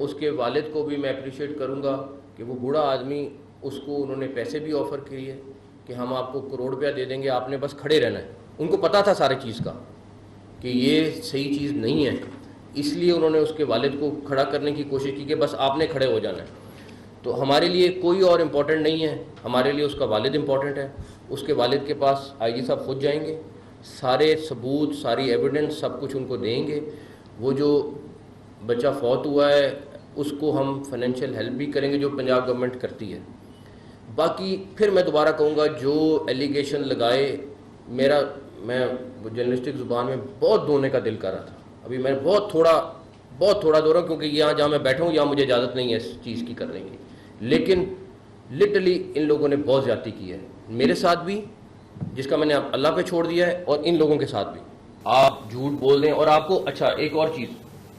اس کے والد کو بھی میں اپریشیٹ کروں گا کہ وہ بوڑھا آدمی، اس کو انہوں نے پیسے بھی آفر کیے کہ ہم آپ کو کروڑ روپیہ دے دیں گے، آپ نے بس کھڑے رہنا ہے. ان کو پتہ تھا ساری چیز کا کہ یہ صحیح چیز نہیں ہے، اس لیے انہوں نے اس کے والد کو کھڑا کرنے کی کوشش کی کہ بس آپ نے کھڑے ہو جانا ہے. تو ہمارے لیے کوئی اور امپورٹنٹ نہیں ہے، ہمارے لیے اس کا والد امپورٹنٹ ہے. اس کے والد کے پاس آئی جی صاحب خود جائیں گے، سارے ثبوت، ساری ایویڈنس، سب کچھ ان کو دیں گے. وہ جو بچہ فوت ہوا ہے اس کو ہم فائنینشیل ہیلپ بھی کریں گے جو پنجاب گورنمنٹ کرتی ہے. باقی پھر میں دوبارہ کہوں گا، جو ایلیگیشن لگائے، میں جرنلسٹک زبان میں بہت دھونے کا دل کر رہا تھا. ابھی میں بہت تھوڑا دو رہا ہوں کیونکہ یہاں جہاں میں بیٹھا ہوں یہاں مجھے اجازت نہیں ہے اس چیز کی کرنے کی. لیکن لٹرلی ان لوگوں نے بہت زیادتی کی ہے، میرے ساتھ بھی، جس کا میں نے اللہ پہ چھوڑ دیا ہے، اور ان لوگوں کے ساتھ بھی. آپ جھوٹ بول دیں اور آپ کو، اچھا ایک اور چیز،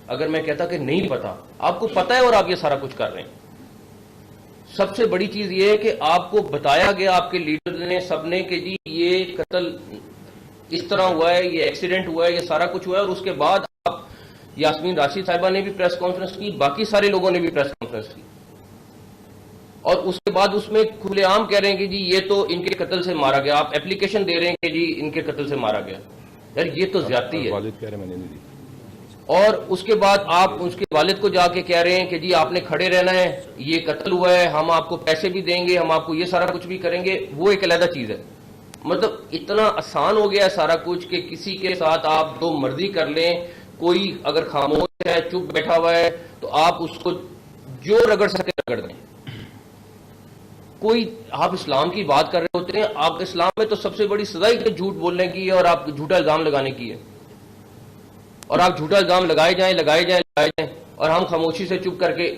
اگر میں کہتا کہ نہیں پتا، آپ کو پتا ہے اور آپ یہ سارا کچھ کر رہے ہیں. سب سے بڑی چیز یہ ہے کہ آپ کو بتایا گیا آپ کے لیڈر نے، سب نے، کہ جی یہ قتل اس طرح ہوا ہے، یہ ایکسیڈنٹ ہوا ہے، یہ سارا کچھ ہوا ہے. اور اس کے بعد آپ، یاسمین راشد صاحبہ نے بھی پریس کانفرنس کی، باقی سارے لوگوں نے بھی پریس کانفرنس کی، اور اس کے بعد اس میں کھلے عام کہہ رہے ہیں کہ جی یہ تو ان کے قتل سے مارا گیا. آپ اپلیکیشن دے رہے ہیں کہ جی ان کے قتل سے مارا گیا. یار یہ تو زیادتی ہے. والد کہہ رہے میں نے نہیں دی. اور اس کے بعد آپ اس کے والد کو جا کے کہہ رہے ہیں کہ جی آپ نے کھڑے رہنا ہے، یہ قتل ہوا ہے، ہم آپ کو پیسے بھی دیں گے، ہم آپ کو یہ سارا کچھ بھی کریں گے. وہ ایک علیحدہ چیز ہے. مطلب اتنا آسان ہو گیا ہے سارا کچھ کہ کسی کے ساتھ آپ جو مرضی کر لیں. کوئی اگر خاموش ہے، چپ بیٹھا ہوا ہے، تو آپ اس کو جو رگڑ سکتے رگڑ دیں. کوئی، آپ اسلام کی بات کر رہے ہوتے ہیں، آپ اسلام میں تو سب سے بڑی سزا ہی جھوٹ بولنے کی ہے اور آپ جھوٹا الزام لگانے کی ہے. اور آپ جھوٹا الزام لگائے جائیں اور ہم خاموشی سے چپ کر کے،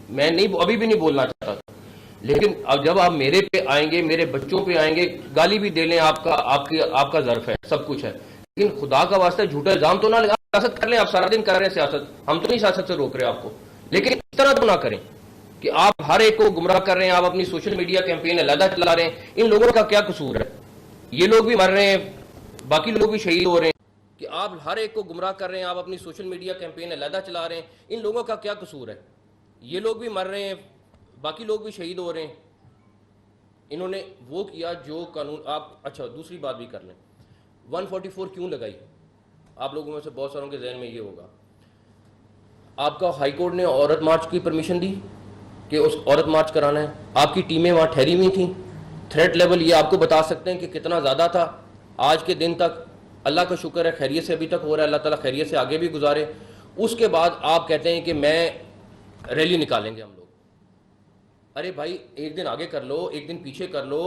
میں نہیں، ابھی بھی نہیں بولنا چاہتا تھا. لیکن اب جب آپ میرے پہ آئیں گے، میرے بچوں پہ آئیں گے، گالی بھی دے لیں، آپ کا ظرف ہے، سب کچھ ہے، لیکن خدا کا واسطہ جھوٹا الزام تو نہ لگا. سیاست کر لیں، آپ سارا دن کر رہے ہیں سیاست، ہم تو نہیں سیاست سے روک رہے آپ کو، لیکن اس طرح تو نہ کریں کہ آپ ہر ایک کو گمراہ کر رہے ہیں. آپ اپنی سوشل میڈیا کیمپین علیحدہ چلا رہے ہیں. ان لوگوں کا کیا قصور ہے؟ یہ لوگ بھی مر رہے ہیں، باقی لوگ بھی شہید ہو رہے ہیں، کہ آپ ہر ایک کو گمراہ کر رہے ہیں. آپ اپنی سوشل میڈیا کیمپین علیحدہ چلا رہے ہیں. ان لوگوں کا کیا قصور ہے؟ یہ لوگ بھی مر رہے ہیں، باقی لوگ بھی شہید ہو رہے ہیں. انہوں نے وہ کیا جو قانون. آپ اچھا دوسری بات بھی کر لیں، 144 کیوں لگائی؟ آپ لوگوں میں سے بہت ساروں کے ذہن میں یہ ہوگا، آپ کا ہائی کورٹ نے عورت مارچ کی پرمیشن دی کہ اس عورت مارچ کرانا ہے. آپ کی ٹیمیں وہاں ٹھہری ہوئی تھیں. تھریٹ لیول یہ آپ کو بتا سکتے ہیں کہ کتنا زیادہ تھا. آج کے دن تک اللہ کا شکر ہے خیریت سے ابھی تک ہو رہا ہے، اللہ تعالیٰ خیریت سے آگے بھی گزارے. اس کے بعد آپ کہتے ہیں کہ میں ریلی نکالیں گے ہم لوگ. ارے بھائی، ایک دن آگے کر لو، ایک دن پیچھے کر لو،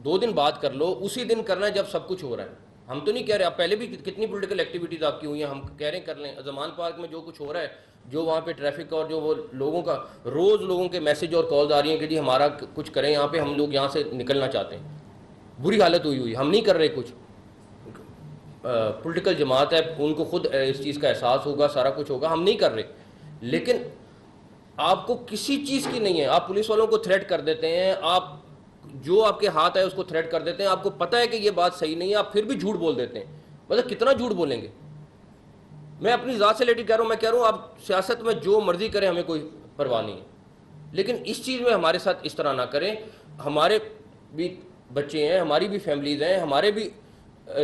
2 دن بعد کر لو، اسی دن کرنا ہے جب سب کچھ ہو رہا ہے. ہم تو نہیں کہہ رہے، آپ پہلے بھی کتنی پولیٹیکل ایکٹیویٹیز آپ کی ہوئی ہیں، ہم کہہ رہے ہیں کر لیں. زمان پارک میں جو کچھ ہو رہا ہے، جو وہاں پہ ٹریفک اور جو وہ لوگوں کا روز لوگوں کے میسج اور کالز آ رہی ہیں کہ جی ہمارا کچھ کریں یہاں پہ، ہم لوگ یہاں سے نکلنا چاہتے ہیں. بری حالت ہوئی، ہم نہیں کر رہے کچھ. پولیٹیکل جماعت ہے، ان کو خود اس چیز کا احساس ہوگا، سارا کچھ ہوگا، ہم نہیں کر رہے. لیکن آپ کو کسی چیز کی نہیں ہے. آپ پولیس والوں کو تھریٹ کر دیتے ہیں، آپ جو آپ کے ہاتھ ہے اس کو تھریٹ کر دیتے ہیں. آپ کو پتہ ہے کہ یہ بات صحیح نہیں ہے، آپ پھر بھی جھوٹ بول دیتے ہیں. مطلب کتنا جھوٹ بولیں گے؟ میں اپنی ذات سے لیٹی کہہ رہا ہوں، میں کہہ رہا ہوں آپ سیاست میں جو مرضی کریں، ہمیں کوئی پرواہ نہیں ہے، لیکن اس چیز میں ہمارے ساتھ اس طرح نہ کریں. ہمارے بھی بچے ہیں، ہماری بھی فیملیز ہیں، ہمارے بھی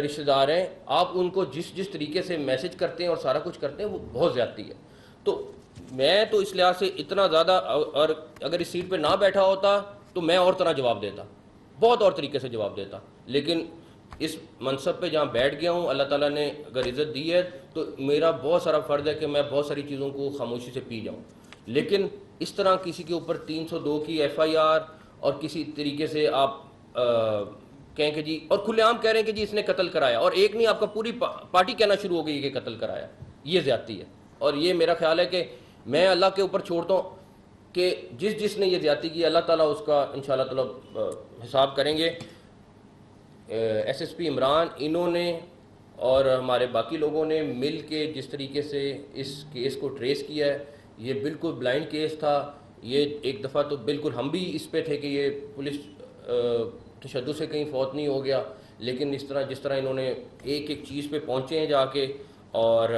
رشتہ دار ہیں. آپ ان کو جس طریقے سے میسج کرتے ہیں اور سارا کچھ کرتے ہیں، وہ بہت زیادتی ہے. تو میں تو اس لحاظ سے اتنا زیادہ، اور اگر اس سیٹ پہ نہ بیٹھا ہوتا تو میں اور طرح جواب دیتا، بہت اور طریقے سے جواب دیتا. لیکن اس منصب پہ جہاں بیٹھ گیا ہوں، اللہ تعالیٰ نے اگر عزت دی ہے تو میرا بہت سارا فرض ہے کہ میں بہت ساری چیزوں کو خاموشی سے پی جاؤں. لیکن اس طرح کسی کے اوپر 302 کی FIR اور کسی طریقے سے آپ کہیں کہ جی، اور کھلے عام کہہ رہے ہیں کہ جی اس نے قتل کرایا، اور ایک نہیں آپ کا پوری پارٹی کہنا شروع ہو گئی کہ قتل کرایا. یہ زیادتی ہے. اور یہ میرا خیال ہے کہ میں اللہ کے اوپر چھوڑتا ہوں کہ جس نے یہ زیادتی کی، اللہ تعالیٰ اس کا انشاءاللہ تعالیٰ حساب کریں گے. SSP عمران، انہوں نے اور ہمارے باقی لوگوں نے مل کے جس طریقے سے اس کیس کو ٹریس کیا ہے، یہ بالکل بلائنڈ کیس تھا. یہ ایک دفعہ تو بالکل ہم بھی اس پہ تھے کہ یہ پولیس تشدد سے کہیں فوت نہیں ہو گیا، لیکن جس طرح انہوں نے ایک ایک چیز پہ پہنچے ہیں جا کے، اور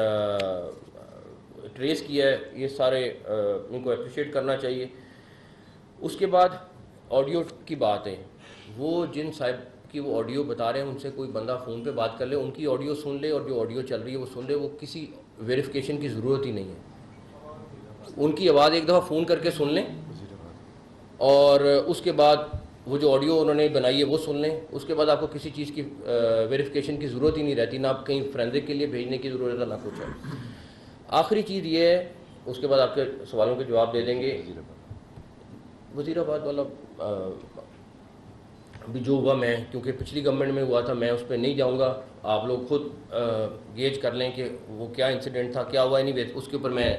ٹریس کیا ہے، یہ سارے ان کو اپریشیٹ کرنا چاہیے. اس کے بعد آڈیو کی بات ہے، وہ جن صاحب کی وہ آڈیو بتا رہے ہیں ان سے کوئی بندہ فون پہ بات کر لے، ان کی آڈیو سن لے اور جو آڈیو چل رہی ہے وہ سن لے، وہ کسی ویریفیکیشن کی ضرورت ہی نہیں ہے. ان کی آواز ایک دفعہ فون کر کے سن لیں اور اس کے بعد وہ جو آڈیو انہوں نے بنائی ہے وہ سن لیں. اس کے بعد آپ کو کسی چیز کی ویریفیکیشن کی ضرورت ہی نہیں رہتی، نہ آپ کہیں فرینزک کے لیے بھیجنے کی ضرورت ہے نہ کچھ ہے. آخری چیز یہ ہے، اس کے بعد آپ کے سوالوں کے جواب دے دیں گے. وزیر آباد والا ابھی جو ہوا، میں کیونکہ پچھلی گورنمنٹ میں ہوا تھا، میں اس پہ نہیں جاؤں گا. آپ لوگ خود گیج کر لیں کہ وہ کیا انسیڈنٹ تھا، کیا ہوا. نہیں اس کے اوپر میں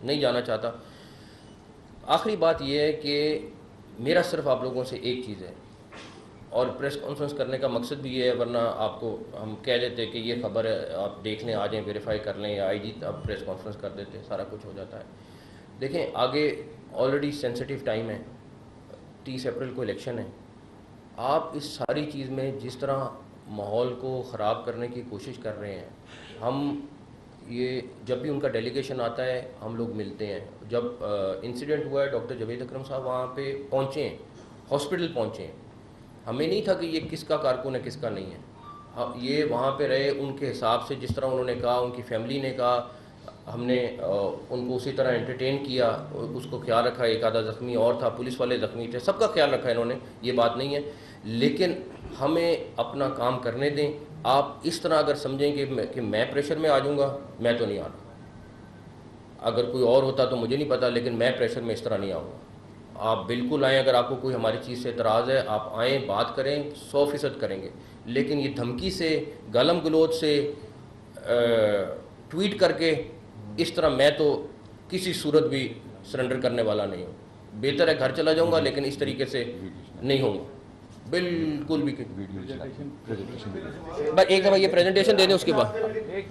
نہیں جانا چاہتا. آخری بات یہ ہے کہ میرا صرف آپ لوگوں سے ایک چیز ہے، اور پریس کانفرنس کرنے کا مقصد بھی یہ ہے، ورنہ آپ کو ہم کہہ دیتے کہ یہ خبر ہے آپ دیکھ لیں، آ جائیں ویریفائی کر لیں، یا آئی جی آپ پریس کانفرنس کر دیتے، سارا کچھ ہو جاتا ہے. دیکھیں آگے آلریڈی سینسٹیو ٹائم ہے، 30 اپریل کو الیکشن ہے. آپ اس ساری چیز میں جس طرح ماحول کو خراب کرنے کی کوشش کر رہے ہیں، ہم یہ جب بھی ان کا ڈیلیگیشن آتا ہے ہم لوگ ملتے ہیں. جب انسیڈنٹ ہوا ہے ڈاکٹر جاوید اکرم صاحب وہاں پہ پہنچے ہیں، ہاسپٹل پہنچے ہیں. ہمیں نہیں تھا کہ یہ کس کا کارکن ہے کس کا نہیں ہے. یہ وہاں پہ رہے ان کے حساب سے، جس طرح انہوں نے کہا، ان کی فیملی نے کہا، ہم نے ان کو اسی طرح انٹرٹین کیا، اس کو خیال رکھا. ایک آدھا زخمی اور تھا، پولیس والے زخمی تھے، سب کا خیال رکھا انہوں نے، یہ بات نہیں ہے. لیکن ہمیں اپنا کام کرنے دیں. آپ اس طرح اگر سمجھیں کہ میں پریشر میں آ جاؤں گا، میں تو نہیں آ رہا. اگر کوئی اور ہوتا تو مجھے نہیں پتا، لیکن میں پریشر میں اس طرح نہیں آؤں گا. آپ بالکل آئیں، اگر آپ کو کوئی ہماری چیز سے اعتراض ہے آپ آئیں، بات کریں، 100% کریں گے. لیکن یہ دھمکی سے، گالم گلوچ سے، ٹویٹ کر کے اس طرح میں تو کسی صورت بھی سرنڈر کرنے والا نہیں ہوں. بہتر ہے گھر چلا جاؤں گا، لیکن اس طریقے سے نہیں ہوں گا بالکل بھی. بس ایک دفعہ یہ پریزنٹیشن دے دیں، اس کے بعد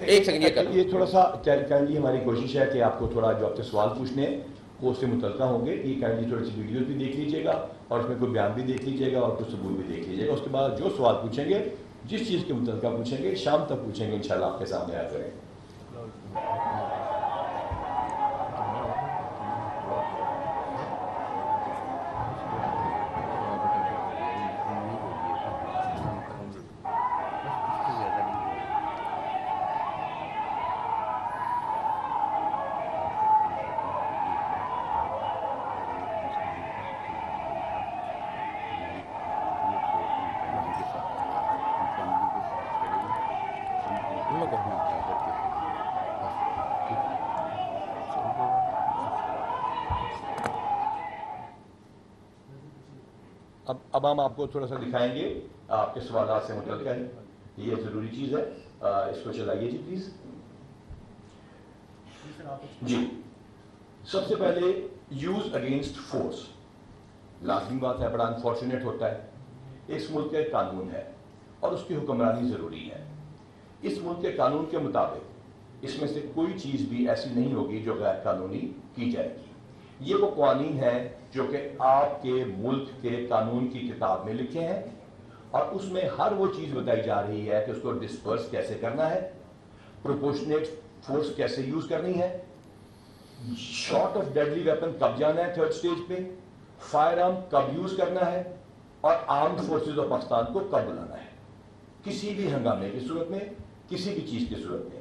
ایک سیکنڈ یہ تھوڑا سا کائنڈلی ہماری کوشش ہے کہ آپ کو تھوڑا جو آپ سے سوال پوچھنے ہیں وہ اس سے متعلقہ ہوں گے. یہ کائنڈلی تھوڑی سی ویڈیوز بھی دیکھ لیجیے گا اور اس میں کوئی بیان بھی دیکھ لیجیے گا اور کچھ ثبوت بھی دیکھ لیجیے گا. اس کے بعد جو سوال پوچھیں گے، جس چیز کے متعلقہ پوچھیں گے، شام تک پوچھیں گے، انشاءاللہ آپ کے سامنے آ کریں. اب ہم آپ کو تھوڑا سا دکھائیں گے آپ کے سوالات سے متعلقہ ہے. یہ ضروری چیز ہے، اس کو چلائیے جی پلیز. جی سب سے پہلے یوز اگینسٹ فورس، لازمی بات ہے، بڑا انفارچونیٹ ہوتا ہے. اس ملک کا قانون ہے اور اس کی حکمرانی ضروری ہے. اس ملک کے قانون کے مطابق اس میں سے کوئی چیز بھی ایسی نہیں ہوگی جو غیر قانونی کی جائے گی. یہ وہ قوانین ہیں جو کہ آپ کے ملک کے قانون کی کتاب میں لکھے ہیں، اور اس میں ہر وہ چیز بتائی جا رہی ہے کہ اس کو ڈسپرس کیسے کرنا ہے، پروپورشنیٹ فورس کیسے یوز کرنی ہے، شارٹ آف ڈیڈلی ویپن کب جانا ہے 3rd سٹیج پہ، فائر آرم کب یوز کرنا ہے، اور آرمڈ فورسز آف پاکستان کو کب بلانا ہے کسی بھی ہنگامے کی صورت میں، کسی بھی چیز کی صورت میں.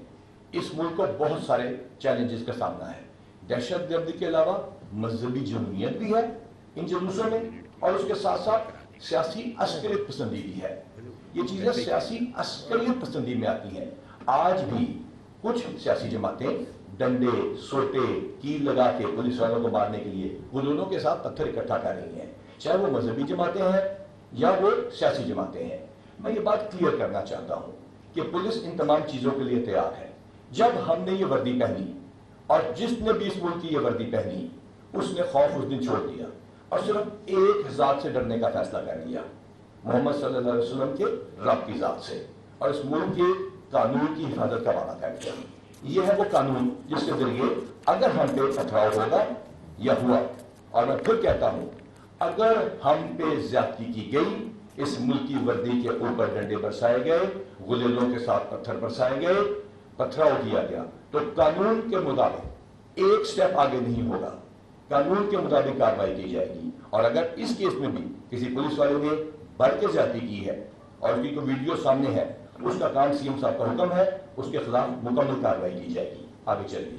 اس ملک کو بہت سارے چیلنجز کا سامنا ہے. دہشت گردی کے علاوہ مذہبی جمہوریت بھی ہے ان جلوسوں میں، اور اس کے ساتھ ساتھ سیاسی عسکریت پسندی بھی ہے. یہ چیزیں سیاسی عسکریت پسندی میں آتی ہیں. آج بھی کچھ سیاسی جماعتیں ڈنڈے، سوٹے، کیل لگا کے پولیس والوں کو مارنے کے لیے گلولوں کے ساتھ پتھر اکٹھا کر رہی ہیں، چاہے وہ مذہبی جماعتیں ہیں یا وہ سیاسی جماعتیں ہیں. میں یہ بات کلیئر کرنا چاہتا ہوں کہ پولیس ان تمام چیزوں کے لیے تیار ہے. جب ہم نے یہ وردی پہنی اور جس نے بھی اس ملک کی یہ وردی پہنی، اس نے خوف اس دن چھوڑ دیا اور صرف ایک ذات سے ڈرنے کا فیصلہ کر لیا، محمد صلی اللہ علیہ وسلم کے رب کی ذات سے، اور اس ملک کے قانون کی حفاظت کا وعدہ کر لیا. یہ ہے وہ قانون جس کے ذریعے اگر ہم پہ پتھراؤ ہوگا یا ہوا، اور میں پھر کہتا ہوں اگر ہم پہ زیادتی کی گئی، اس ملک کی وردی کے اوپر ڈنڈے برسائے گئے، گلیلوں کے ساتھ پتھر برسائے گئے، پتھراؤ کیا گیا، تو قانون کے مطابق ایک سٹیپ آگے نہیں ہوگا، قانون کے مطابق کارروائی کی جائے گی. اور اگر اس کیس میں بھی کسی پولیس والے نے بڑھ کے زیادتی کی ہے اور اس کی کوئی ویڈیو سامنے ہے، اس کا کام سی ایم صاحب کا حکم ہے، اس کے خلاف مکمل کارروائی کی جائے گی. آگے چل لیجیے.